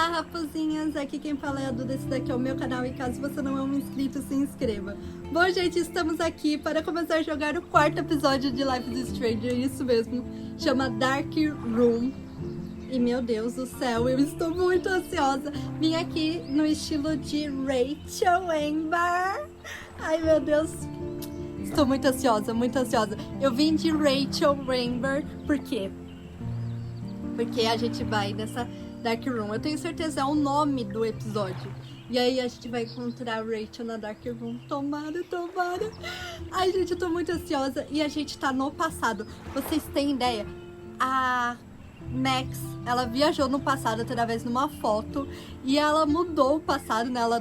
Olá, raposinhas! Aqui quem fala é a Eduda, esse daqui é o meu canal e caso você não é um inscrito, se inscreva. Bom, gente, estamos aqui para começar a jogar o quarto episódio de Life is Strange, isso mesmo, chama Dark Room. E meu Deus do céu, eu estou muito ansiosa. Vim aqui no estilo de Rachel Amber. Ai, meu Deus. Estou muito ansiosa, muito ansiosa. Eu vim de Rachel Amber, por quê? Porque a gente vai nessa Dark Room. Eu tenho certeza é o nome do episódio. E aí a gente vai encontrar a Rachel na Dark Room. Tomara, tomara. Ai, gente, eu tô muito ansiosa. E a gente tá no passado. Vocês têm ideia? A Max, ela viajou no passado através de uma foto. E ela mudou o passado, né? Ela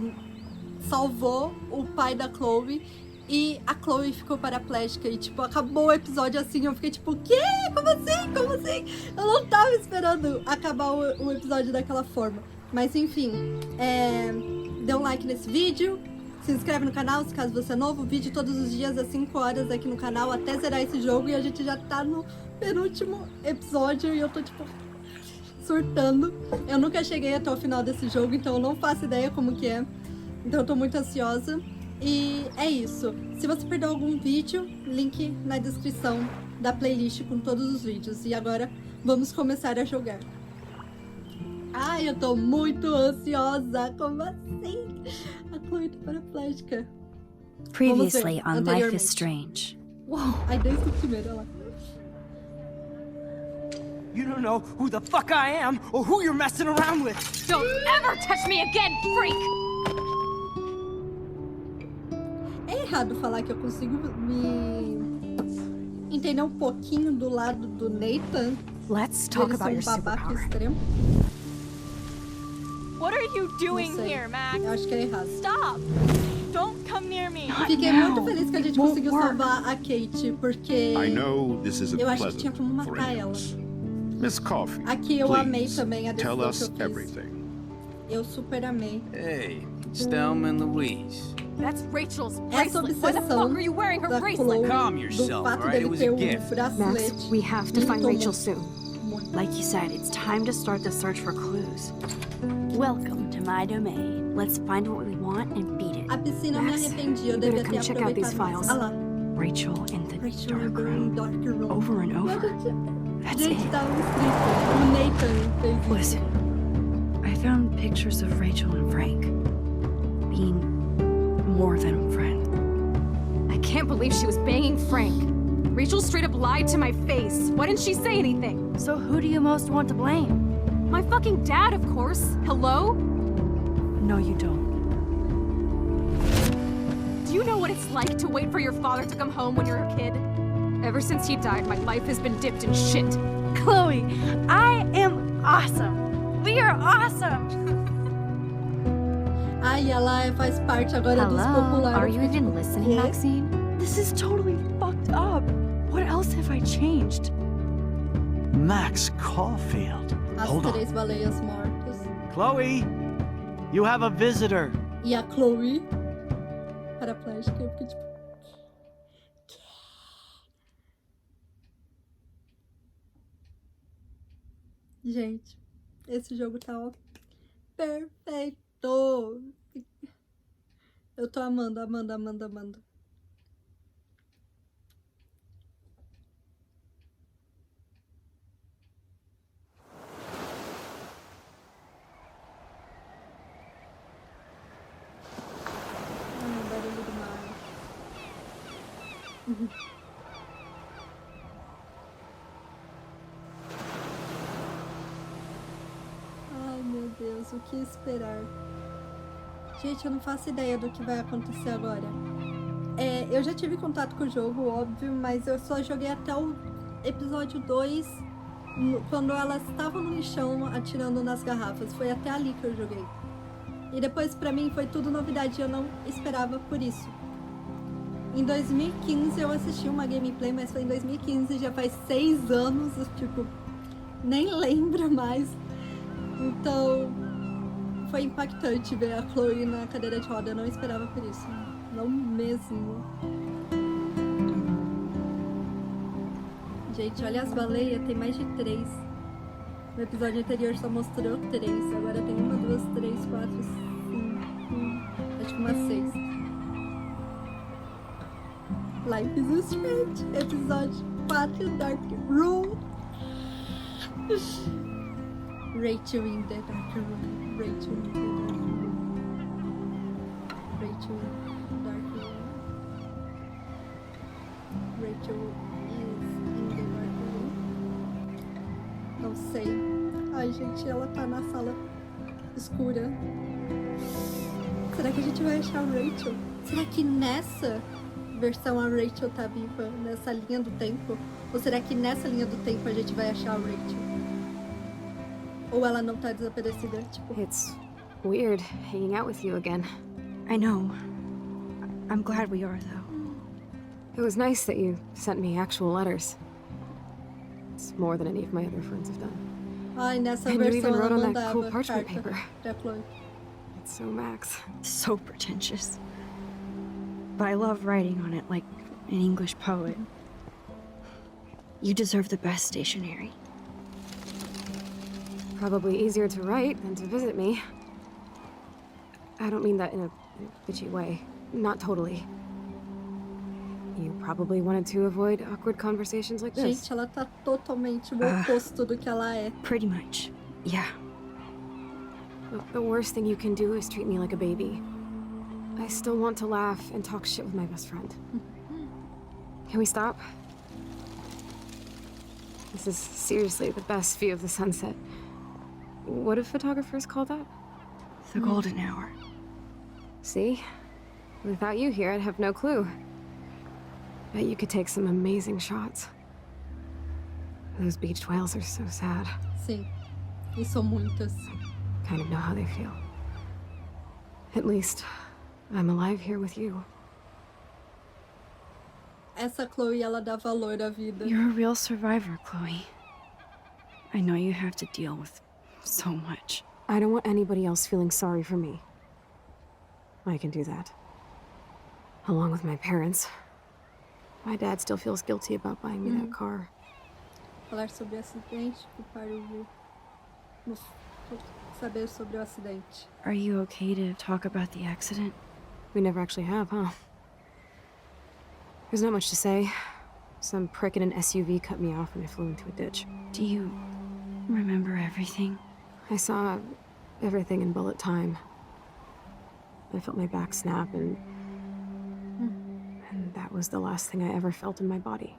salvou o pai da Chloe. E a Chloe ficou paraplégica e, tipo, acabou o episódio assim. Eu fiquei tipo, o quê? Como assim? Como assim? Eu não tava esperando acabar o episódio daquela forma. Mas, enfim, dê um like nesse vídeo. Se inscreve no canal, se caso você é novo. Vídeo todos os dias às 5 horas aqui no canal até zerar esse jogo. E a gente já tá no penúltimo episódio e eu tô, tipo, surtando. Eu nunca cheguei até o final desse jogo, então eu não faço ideia como que é. Então eu tô muito ansiosa. E é isso. Se você perdeu algum vídeo, link na descrição da playlist com todos os vídeos. E agora vamos começar a jogar. Ai, eu tô muito ansiosa. Como assim? A Chloe tá paraplégica. Previously on Life is Strange. Uau, ai, desde o primeiro, olha lá. You don't know who the fuck I am or who you're messing around with. Don't ever touch me again, freak! É errado falar que eu consigo me entender um pouquinho do lado do Nathan. Let's talk about your babaca superpower. extremo. What are you doing Não sei. here, Max? Eu acho que é errado. Stop! Don't come near me! Fiquei muito feliz que a gente It won't conseguiu work. salvar a Kate, porque I know this isn't eu acho que pleasant tinha como for matar ela. idiots. Miss Coffee, Aqui eu amei please também a tell decisão us que eu fiz. everything. Eu super amei. Hey, Estão and Louise. That's Rachel's Essa bracelet. Why the fuck obsessão are you wearing her da bracelet? Chloe, Calm do yourself, fato alright? It dele was ter a um gift. bracelete. Max, we have to me find irritou Rachel soon. muito. Like you said, it's time to start the search for clues. Welcome to my domain. Let's find what we want and beat it. A piscina eu me Max, arrependi, eu you devia better ter come check out these aproveitado mais. files. Ah lá. Rachel in the Rachel dark Amber room. in Dark Room. Over and over. That's Gente, it. tava escrito. O Nathan fez isso. Listen, I found pictures of Rachel and Frank being more than a friend. I can't believe she was banging Frank. Rachel straight up lied to my face. Why didn't she say anything? So who do you most want to blame? My fucking dad, of course. Hello? No, you don't. Do you know what it's like to wait for your father to come home when you're a kid? Ever since he died, my life has been dipped in shit. Chloe, I am awesome. We are awesome. Ai, ela faz parte agora dos populares. Are you Eu fiquei even tipo, listening, quê? Maxine? This is totally fucked up. What else have I changed? Max Caulfield. As Hold on. três baleias mortas. Chloe, you have a visitor. E a Chloe paraplégica. Eu fiquei tipo... "Quê?" Gente, esse jogo tá, ó, perfeito. Eu tô amando, amando, amando, amando. Barulho do mar. Ai, meu Deus, o que esperar? Gente, eu não faço ideia do que vai acontecer agora. Eu já tive contato com o jogo, óbvio, mas eu só joguei até o episódio 2, quando elas estavam no lixão atirando nas garrafas. Foi até ali que eu joguei. E depois, pra mim, foi tudo novidade, eu não esperava por isso. Em 2015 eu assisti uma gameplay, mas foi em 2015, já faz 6 anos, eu, tipo, nem lembro mais. Então, foi impactante ver a Chloe na cadeira de roda, eu não esperava por isso. Não mesmo. Gente, olha as baleias, tem mais de 3. No episódio anterior só mostrou 3, agora tem 1, 2, 3, 4, 5, acho que umas 6. Life is Strange, episódio 4, Dark Room. Rachel in the Dark Room. Rachel in the Dark Room. Rachel in the Dark Room. Rachel is in the Dark Room. Não sei. Ai, gente, ela tá na sala escura. Será que a gente vai achar a Rachel? Será que nessa versão a Rachel tá viva? Nessa linha do tempo? Ou será que nessa linha do tempo a gente vai achar a Rachel? Ou ela não tá desaparecida, tipo... It's weird hanging out with you again. I know. I'm glad we are, though. It was nice that you sent me actual letters. It's more than any of my other friends have done. Ai, nessa And you versão even ela wrote on that mandava cool parchment carta paper. pra Chloe. It's so Max. So pretentious. But I love writing on it like an English poet. You deserve the best stationery. Probably easier to write than to visit me. I don't mean that in a bitchy way. Not totally. You probably wanted to avoid awkward conversations like this. Gente, ela tá totalmente o oposto do que ela é. Pretty much. Yeah. The worst thing you can do is treat me like a baby. I still want to laugh and talk shit with my best friend. Can we stop? This is seriously the best view of the sunset. What do photographers call that? The golden hour. See? Without you here, I'd have no clue. Bet you could take some amazing shots. Those beached whales are so sad. Sim. E são muitas. Kind of know how they feel. At least, I'm alive here with you. Essa Chloe, ela dá valor à vida. You're a real survivor, Chloe. I know you have to deal with so much. I don't want anybody else feeling sorry for me. I can do that. Along with my parents. My dad still feels guilty about buying me that car. Falar sobre o acidente, culpar o... Saber sobre o acidente. Are you okay to talk about the accident? We never actually have, huh? There's not much to say. Some prick in an SUV cut me off and I flew into a ditch. Do you remember everything? I saw everything in bullet time. I felt my back snap and that was the last thing I ever felt in my body.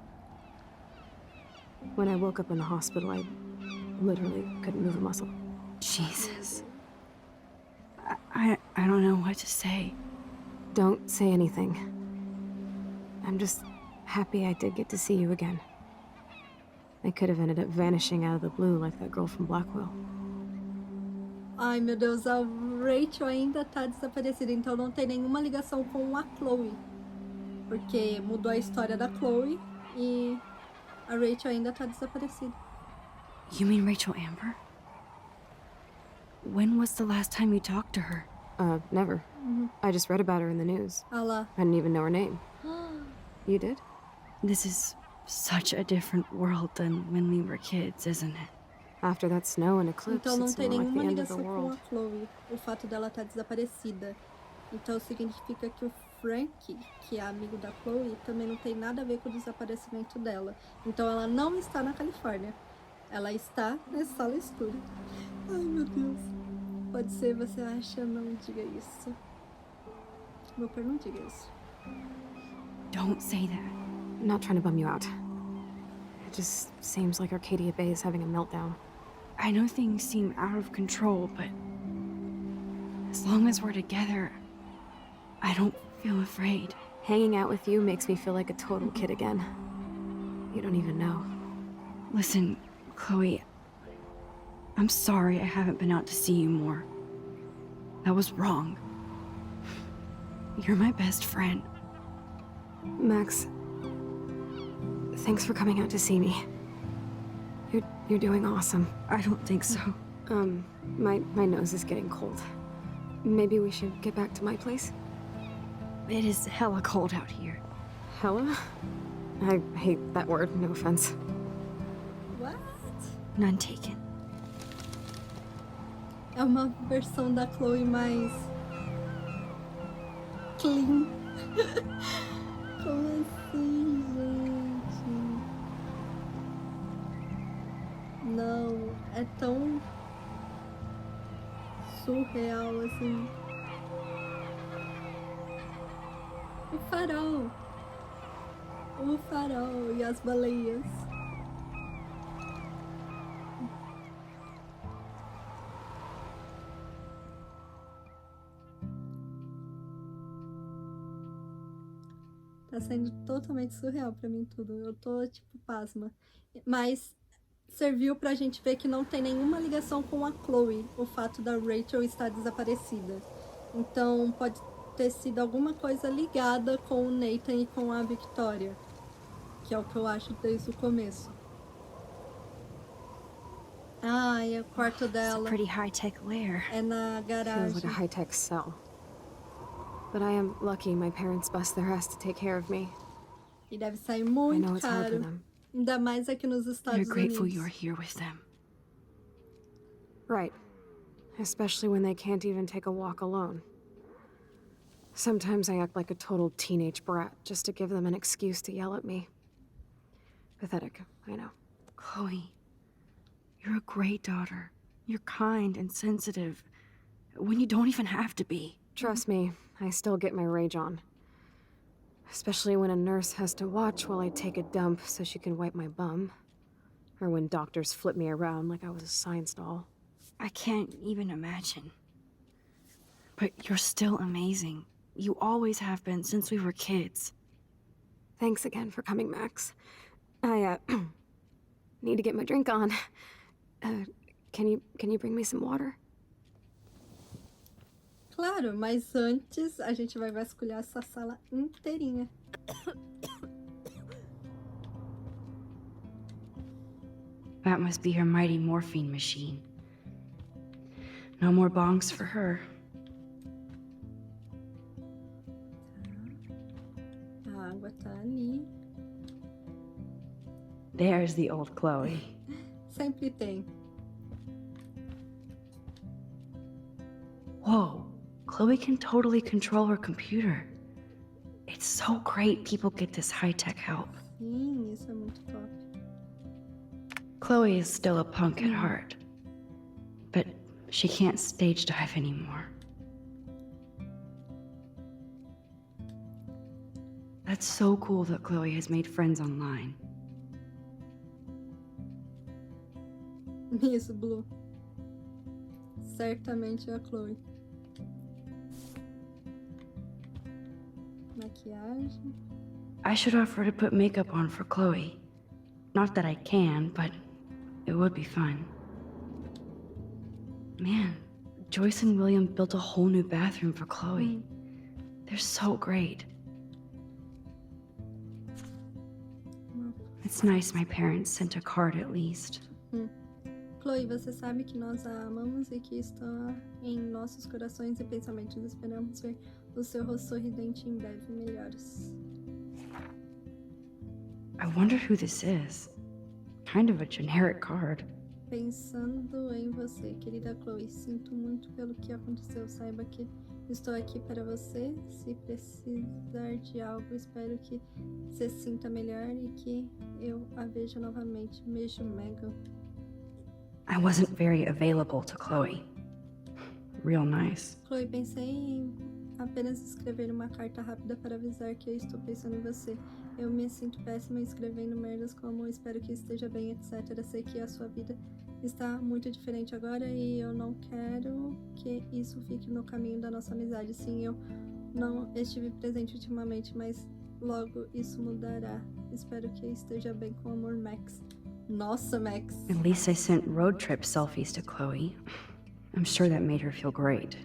When I woke up in the hospital, I literally couldn't move a muscle. Jesus. I don't know what to say. Don't say anything. I'm just happy I did get to see you again. I could have ended up vanishing out of the blue like that girl from Blackwell. Ai, meu Deus, a Rachel ainda tá desaparecida, então não tem nenhuma ligação com a Chloe. Porque mudou a história da Chloe e a Rachel ainda tá desaparecida. You mean Rachel Amber? When was the last time you talked to her? Never. I just read about her in the news. Ah lá. I didn't even know her name. You did? This is such a different world than when we were kids, isn't it? After that snow and eclipse, Então não it's tem more like the nenhuma end of the ligação com a world. Chloe, o fato dela estar desaparecida. Então significa que o Frank, que é amigo da Chloe, também não tem nada a ver com o desaparecimento dela. Então ela não está na Califórnia. Ela está na sala escura. Ai, meu Deus. Pode ser, você acha? Não diga isso. Meu pai, não diga isso. Don't say that. I'm not trying to bum you out. It just seems like Arcadia Bay is having a meltdown. I know things seem out of control, but as long as we're together, I don't feel afraid. Hanging out with you makes me feel like a total kid again. You don't even know. Listen, Chloe, I'm sorry I haven't been out to see you more. That was wrong. You're my best friend. Max, thanks for coming out to see me. You're doing awesome. I don't think so. My nose is getting cold. Maybe we should get back to my place? It is hella cold out here. Hella? I hate that word, no offense. What? None taken. É uma versão da Chloe mais clean. Como assim, gente? Não, é tão surreal assim. O farol e as baleias. Tá sendo totalmente surreal pra mim tudo. Eu tô, tipo, pasma. Mas serviu pra gente ver que não tem nenhuma ligação com a Chloe, o fato da Rachel estar desaparecida. Então, pode ter sido alguma coisa ligada com o Nathan e com a Victoria. Que é o que eu acho desde o começo. Ah, e o quarto It's a dela pretty high-tech lair. é na Feels like a garagem. high-tech cell. But I am lucky my parents bust their ass to take care of me. E deve sair I muito know it's hard for caro. them. Ainda mais aqui nos They're Estados grateful Unidos. you're here with them. Right. Especially when they can't even take a walk alone. Sometimes I act like a total teenage brat just to give them an excuse to yell at me. Pathetic, I know. Chloe, you're a great daughter. You're kind and sensitive when you don't even have to be. Trust me, I still get my rage on. Especially when a nurse has to watch while I take a dump so she can wipe my bum. Or when doctors flip me around like I was a science doll. I can't even imagine. But you're still amazing. You always have been since we were kids. Thanks again for coming, Max. I, need to get my drink on. Can you bring me some water? Claro, mas antes a gente vai vasculhar essa sala inteirinha. That must be her mighty morphine machine. No more bongs for her. A água tá ali. There's the old Chloe. Sempre tem. Whoa, Chloe can totally control her computer. It's so great people get this high-tech help. Sim, isso é muito top. Chloe is still a punk at heart, but she can't stage dive anymore. That's so cool that Chloe has made friends online. Isso, Blue. Certamente é a Chloe. Maquiagem. I should offer to put makeup on for Chloe. Not that I can, but it would be fun. Man, Joyce and William built a whole new bathroom for Chloe. They're so great. It's nice my parents sent a card at least. Chloe, você sabe que nós a amamos e que está em nossos corações e pensamentos. Esperamos ver o seu rosto sorridente em breve. Melhores. I wonder who this is. Kind of a generic card. Pensando em você, querida Chloe, sinto muito pelo que aconteceu. Saiba que estou aqui para você. Se precisar de algo, espero que se sinta melhor e que eu a veja novamente. Beijo, Megan. I wasn't very available to Chloe. Real nice. Chloe, pensei em apenas escrever uma carta rápida para avisar que eu estou pensando em você. Eu me sinto péssima escrevendo merdas como espero que esteja bem, etc. Sei que a sua vida está muito diferente agora e eu não quero que isso fique no caminho da nossa amizade. Sim, eu não estive presente ultimamente, mas logo isso mudará. Espero que esteja bem, com amor, Max. Nossa, Max. At least I sent road trip selfies to Chloe. I'm sure that made her feel great.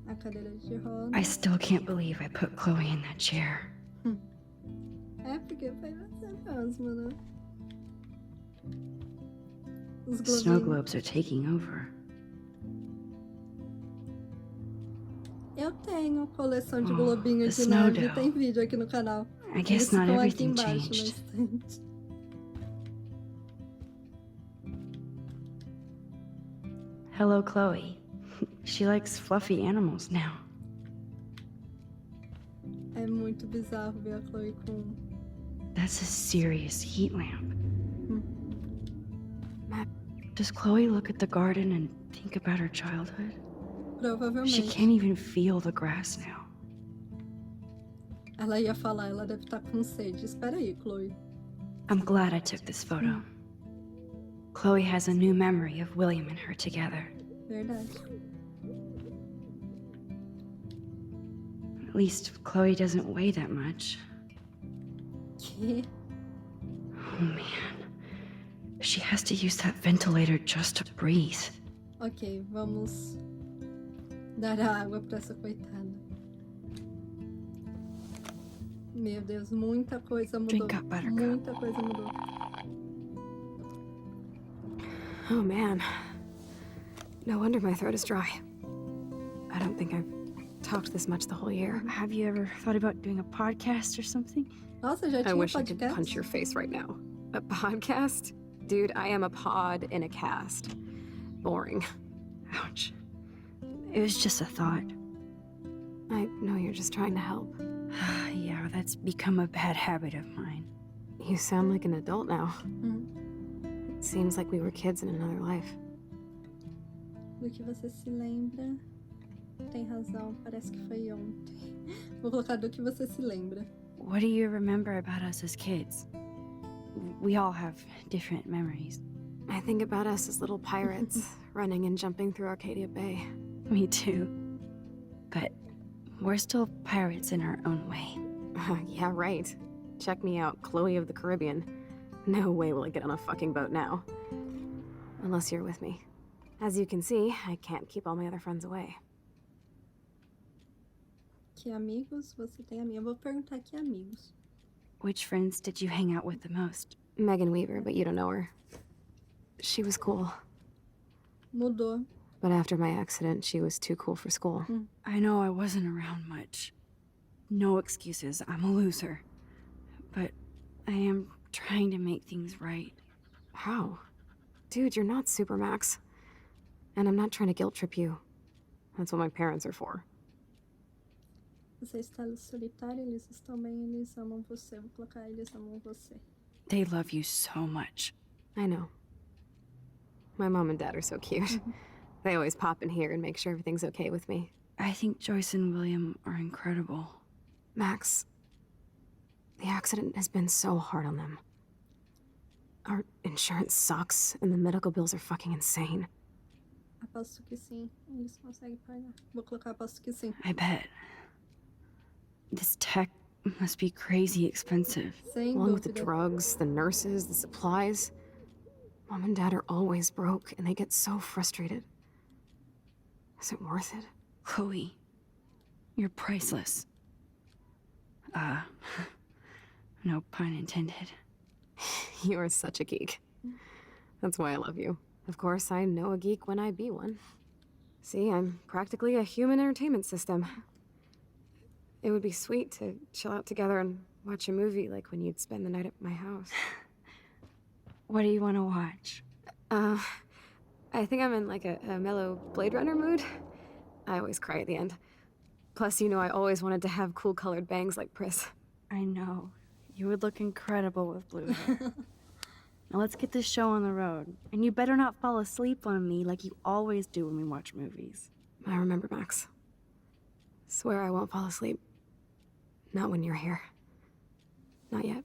A cadeira de roda. I still can't believe I put Chloe in that chair. É, porque foi você mesmo, né? Os Snow globinhos. globes are taking over. Eu tenho coleção de Oh, globinhos the de snow neve, dough. tem vídeo aqui no canal. I guess Eles not ficam aqui everything embaixo na changed. estante. Hello, Chloe. She likes fluffy animals now. É muito bizarro ver a Chloe com... That's a serious heat lamp. Matt, Does Chloe look at the garden and think about her childhood? She Provavelmente. can't even feel the grass now. Ela ia falar, ela deve estar com sede. Espera aí, Chloe. I'm glad I took this photo. Chloe has a new memory of William and her together. Verdade. At least Chloe doesn't weigh that much. Que? Oh man. She has to use that ventilator just to breathe. Ok, vamos dar a água pra essa coitada. Meu Deus, muita coisa mudou. Drink up, Buttercup. Muita coisa mudou. oh man. No wonder my throat is dry. I don't think I've talked this much the whole year. Have you ever thought about doing a podcast or something? Nossa, já I tinha wish I could podcast? punch your face right now. A podcast? Dude, I am a pod in a cast. Boring. Ouch. It was just a thought. I know you're just trying to help. Yeah, that's become a bad habit of mine. You sound like an adult now. Hum. It seems like we were kids in another life. Do que você se lembra? Tem razão, parece que foi ontem. Vou colocar do que você se lembra. What do you remember about us as kids? We all have different memories. I think about us as little pirates, running and jumping through Arcadia Bay. Me too. But we're still pirates in our own way. Yeah, right. Check me out, Chloe of the Caribbean. No way will I get on a fucking boat now. Unless you're with me. As you can see, I can't keep all my other friends away. Que amigos você tem, amiga? Eu vou perguntar que amigos. Which friends did you hang out with the most? Megan Weaver, but you don't know her. She was cool. Mudou. But after my accident, she was too cool for school. I know I wasn't around much. No excuses, I'm a loser. But I am trying to make things right. How? Dude, you're not Supermax. And I'm not trying to guilt trip you. That's what my parents are for. Você está solitário, eles estão bem, eles amam você. Vou colocar eles amam você. They love you so much. I know. My mom and dad are so cute. They always pop in here and make sure everything's okay with me. I think Joyce and William are incredible. Max, the accident has been so hard on them. Our insurance sucks, and the medical bills are fucking insane. Aposto que sim. Eles conseguem pagar. Vou colocar aposto que sim. I bet. This tech must be crazy expensive. Sem Along with the dúvida. drugs, the nurses, the supplies. Mom and dad are always broke, and they get so frustrated. Is it worth it? Chloe, you're priceless. No pun intended. You are such a geek. That's why I love you. Of course, I know a geek when I be one. See, I'm practically a human entertainment system. It would be sweet to chill out together and watch a movie like when you'd spend the night at my house. What do you want to watch? I think I'm in like a mellow Blade Runner mood. I always cry at the end. Plus, you know, I always wanted to have cool colored bangs like Pris. I know. You would look incredible with blue hair. Now let's get this show on the road. And you better not fall asleep on me like you always do when we watch movies. I remember, Max. Swear I won't fall asleep. Not when you're here. Not yet.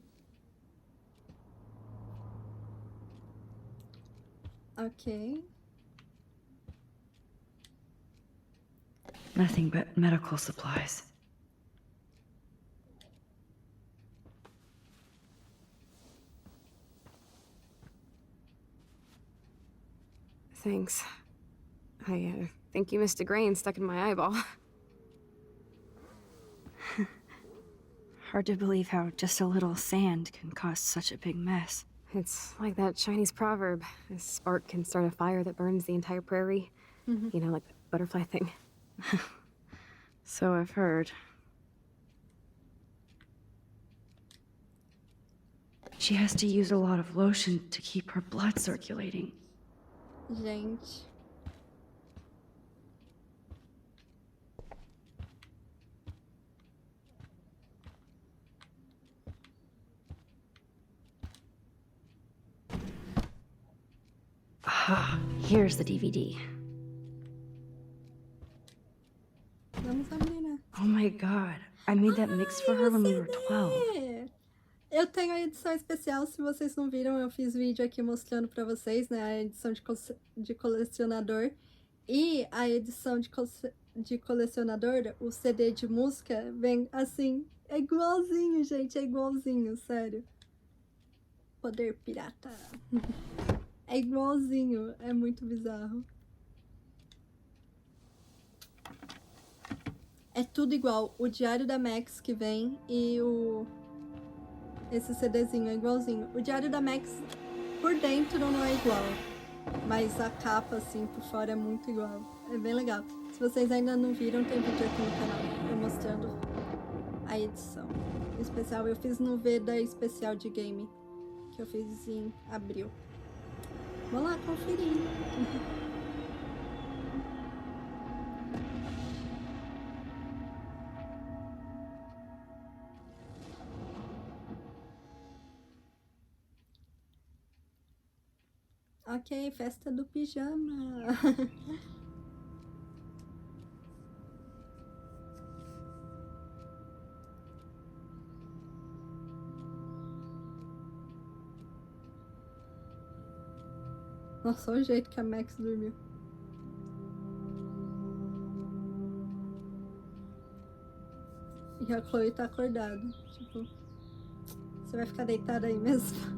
Ok. Nothing but medical supplies. Thanks. I think you missed a grain stuck in my eyeball. Hard to believe how just a little sand can cause such a big mess. It's like that Chinese proverb. A spark can start a fire that burns the entire prairie. You know, like the butterfly thing. So I've heard. She has to use a lot of lotion to keep her blood circulating. Gente. Here's the DVD. Vamos abrir, né? Oh my god. I made that mix for her when we were 12. Eu tenho a edição especial, se vocês não viram, eu fiz vídeo aqui mostrando pra vocês, né? A edição de colecionador e a edição de colecionador, o CD de música, vem assim, é igualzinho, gente, é igualzinho, sério. Poder pirata. É igualzinho, é muito bizarro. É tudo igual, o diário da Max que vem e esse CDzinho é igualzinho. O diário da Max por dentro não é igual, mas a capa assim por fora é muito igual. É bem legal. Se vocês ainda não viram, tem vídeo aqui no canal eu mostrando a edição especial. Eu fiz no VEDA especial de game, que eu fiz em abril. Vamos lá conferir. Ok, festa do pijama. Nossa, olha o jeito que a Max dormiu. E a Chloe tá acordada. Tipo, você vai ficar deitada aí mesmo?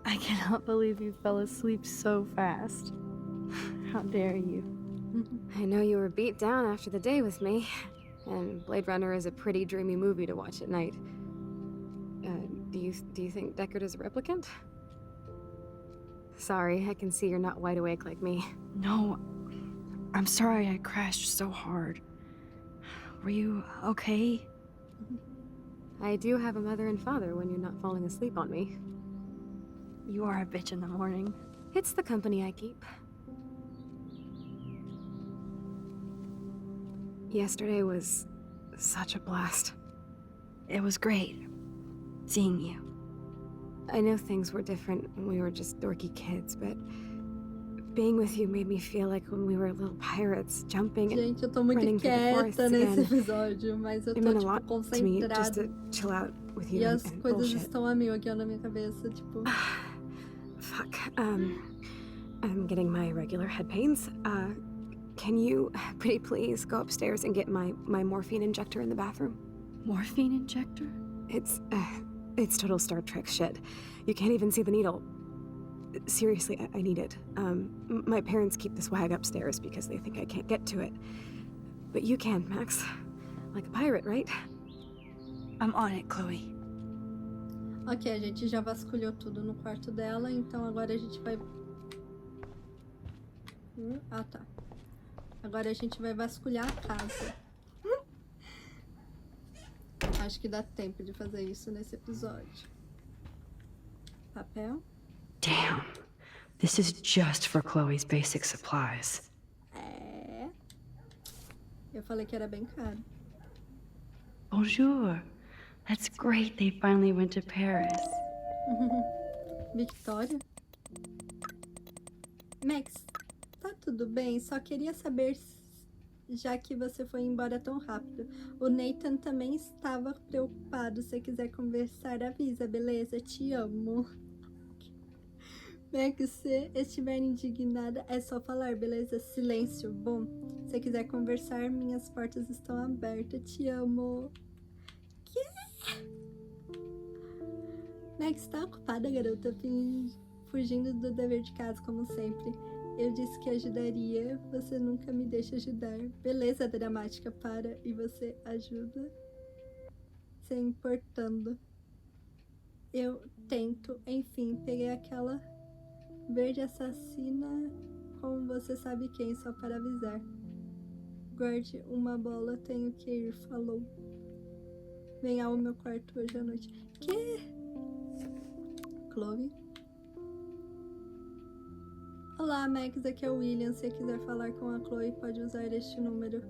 I cannot believe you fell asleep so fast. How dare you? I know you were beat down after the day with me, and Blade Runner is a pretty dreamy movie to watch at night. Do you think Deckard is a replicant? Sorry, I can see you're not wide awake like me. No, I'm sorry I crashed so hard. Were you okay? I do have a mother and father when you're not falling asleep on me. You are a bitch in the morning. It's the company I keep. Yesterday was such a blast. It was great seeing you. I know things were different when we were just dorky kids, but being with you made me feel like when we were little pirates, jumping and Gente, eu tô muito running through the forests quieta nesse again. episódio, mas eu It tô, meant a tipo, lot to me just concentrada. to chill out with you E as and coisas bullshit. estão a mil aqui na minha cabeça, tipo... Fuck. I'm getting my regular head pains. Can you, pretty please, go upstairs and get my morphine injector in the bathroom? Morphine injector? It's total Star Trek shit. You can't even see the needle. Seriously, I need it. My parents keep the swag upstairs because they think I can't get to it. But you can, Max. Like a pirate, right? I'm on it, Chloe. Ok, a gente já vasculhou tudo no quarto dela, então agora a gente vai... Ah, tá. Agora a gente vai vasculhar a casa. Acho que dá tempo de fazer isso nesse episódio. Papel. Damn. This is just for Chloe's basic supplies. É... Eu falei que era bem caro. Bonjour. That's great they finally went to Paris. Victoria? Max, tá tudo bem? Só queria saber, já que você foi embora tão rápido. O Nathan também estava preocupado. Se quiser conversar, avisa, beleza? Te amo. Max, se estiver indignada, é só falar, beleza? Silêncio. Bom, se quiser conversar, minhas portas estão abertas. Te amo. Max tá ocupada, garota, fugindo do dever de casa, como sempre. Eu disse que ajudaria, você nunca me deixa ajudar. Beleza, dramática, para e você ajuda se importando. Eu tento, enfim, peguei aquela verde assassina com você sabe quem, só para avisar. Guarde uma bola, tenho que ir, falou. Venha ao meu quarto hoje à noite. Que? Chloe? Olá, Max, aqui é o William. Se quiser falar com a Chloe, pode usar este número.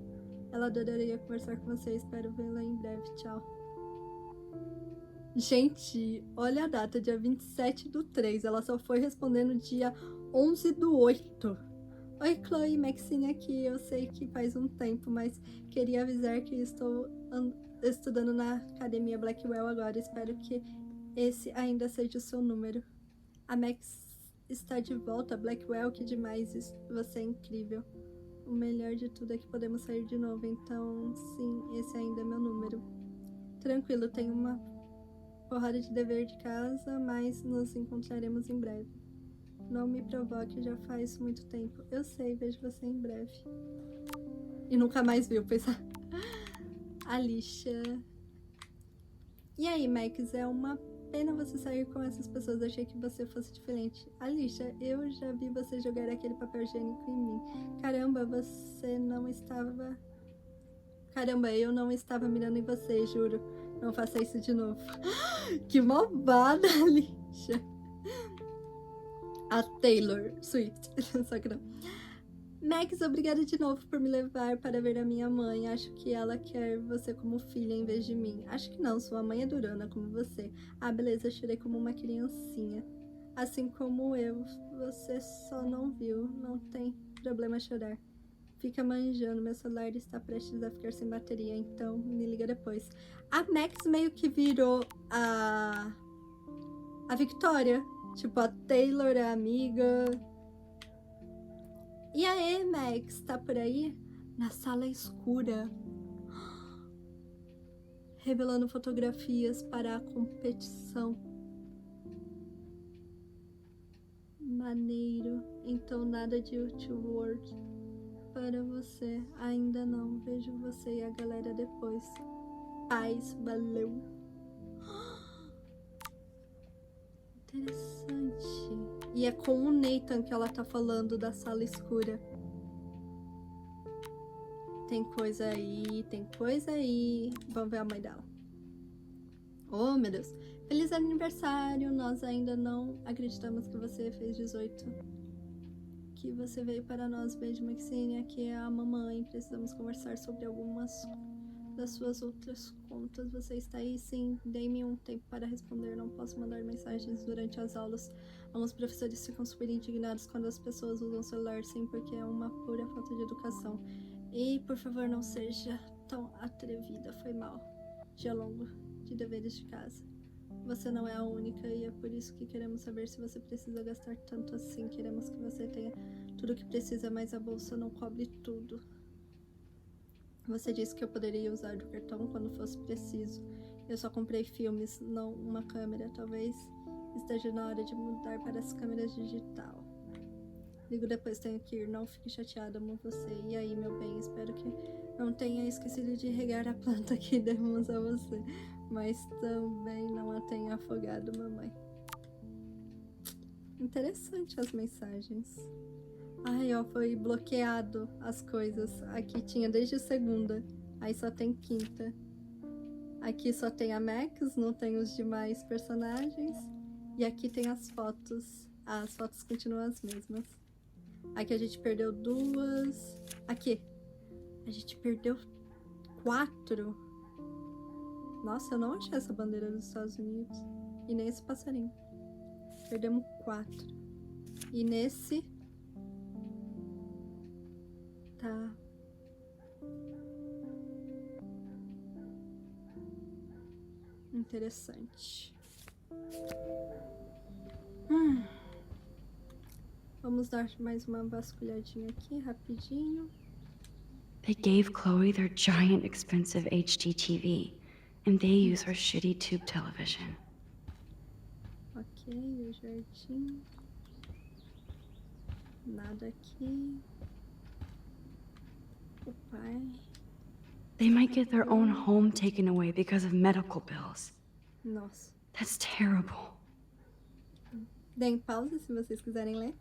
Ela adoraria conversar com você. Espero vê-la em breve. Tchau. Gente, olha a data, dia 27/3. Ela só foi responder no dia 11/8. Oi, Chloe, Maxine aqui. Eu sei que faz um tempo, mas queria avisar que estou estudando na Academia Blackwell agora. Espero que esse ainda seja o seu número. A Max está de volta. Blackwell, que demais. Você é incrível. O melhor de tudo é que podemos sair de novo. Então, sim, esse ainda é meu número. Tranquilo, tenho uma porrada de dever de casa, mas nos encontraremos em breve. Não me provoque, já faz muito tempo. Eu sei, vejo você em breve. E nunca mais viu, pensar. Alicia. E aí, Max, é uma pena você sair com essas pessoas. Achei que você fosse diferente. Alicia, eu já vi você jogar aquele papel higiênico em mim. Caramba, você não estava... Caramba, eu não estava mirando em você, juro. Não faça isso de novo. Que malvada, Alicia. A Taylor Swift. Só que não. Max, obrigada de novo por me levar para ver a minha mãe. Acho que ela quer você como filha em vez de mim. Acho que não, sua mãe é durona como você. Ah, beleza, chorei como uma criancinha. Assim como eu. Você só não viu. Não tem problema chorar. Fica manjando, meu celular está prestes a ficar sem bateria, então me liga depois. A Max meio que virou a Victoria. Tipo, a Taylor é amiga. E aí, Max, tá por aí? Na sala escura. Revelando fotografias para a competição. Maneiro. Então nada de World para você. Ainda não. Vejo você e a galera depois. Paz, valeu. Interessante. E é com o Nathan que ela tá falando da sala escura. Tem coisa aí, tem coisa aí. Vamos ver a mãe dela. Oh, meu Deus. Feliz aniversário. Nós ainda não acreditamos que você fez 18. Que você veio para nós. Beijo, Maxine. Aqui é a mamãe. Precisamos conversar sobre algumas das suas outras contas. Você está aí? Sim. Dê-me um tempo para responder. Não posso mandar mensagens durante as aulas. Alguns professores ficam super indignados quando as pessoas usam o celular. Sim, porque é uma pura falta de educação. E, por favor, não seja tão atrevida. Foi mal. Dia longo de deveres de casa. Você não é a única e é por isso que queremos saber se você precisa gastar tanto assim. Queremos que você tenha tudo o que precisa, mas a bolsa não cobre tudo. Você disse que eu poderia usar do cartão quando fosse preciso. Eu só comprei filmes, não uma câmera. Talvez esteja na hora de mudar para as câmeras digital. Ligo depois, tenho que ir. Não fique chateada, amo você. E aí, meu bem, espero que não tenha esquecido de regar a planta que demos a você. Mas também não a tenha afogado, mamãe. Interessante as mensagens. Ai, ó, foi bloqueado as coisas. Aqui tinha desde segunda. Aí só tem quinta. Aqui só tem a Max, não tem os demais personagens. E aqui tem as fotos. Ah, as fotos continuam as mesmas. Aqui a gente perdeu 2. Aqui. A gente perdeu 4. Nossa, eu não achei essa bandeira dos Estados Unidos. E nem esse passarinho. Perdemos 4. E nesse... Tá. Interessante. Vamos dar mais uma vasculhadinha aqui, rapidinho. They gave Chloe their giant, expensive HD TV, and they use her shitty tube television. Ok, o jardim. Nada aqui. O pai. They might get their own home taken away because of medical bills. Nossa. That's terrible. Deem pausa se vocês quiserem ler.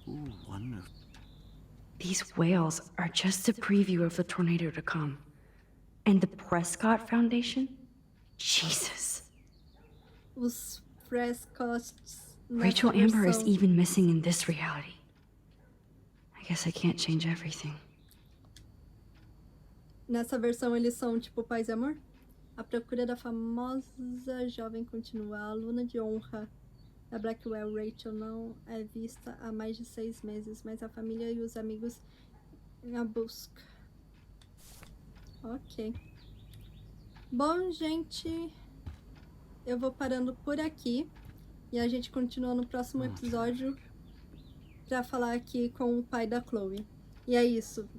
Ooh, wonderful. These whales are just a preview of the tornado to come. And the Prescott Foundation? Jesus. Os Prescott's Rachel nessa Amber is versão. even missing in this reality. I guess I can't change everything. Nessa versão eles são tipo paz e amor. A procura da famosa jovem continua. A aluna de honra da Blackwell, Rachel, não é vista há mais de 6 meses, mas a família e os amigos a busca. Ok. Bom, gente, eu vou parando por aqui e a gente continua no próximo episódio pra falar aqui com o pai da Chloe. E é isso.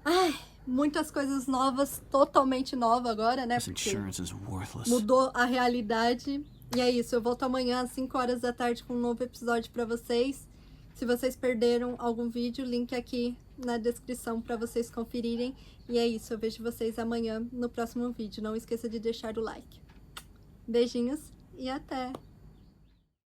Ai, muitas coisas novas, totalmente nova agora, né? This insurance is worthless. Mudou a realidade. E é isso, eu volto amanhã às 5 horas da tarde com um novo episódio pra vocês. Se vocês perderam algum vídeo, link aqui na descrição pra vocês conferirem. E é isso, eu vejo vocês amanhã no próximo vídeo. Não esqueça de deixar o like. Beijinhos e até!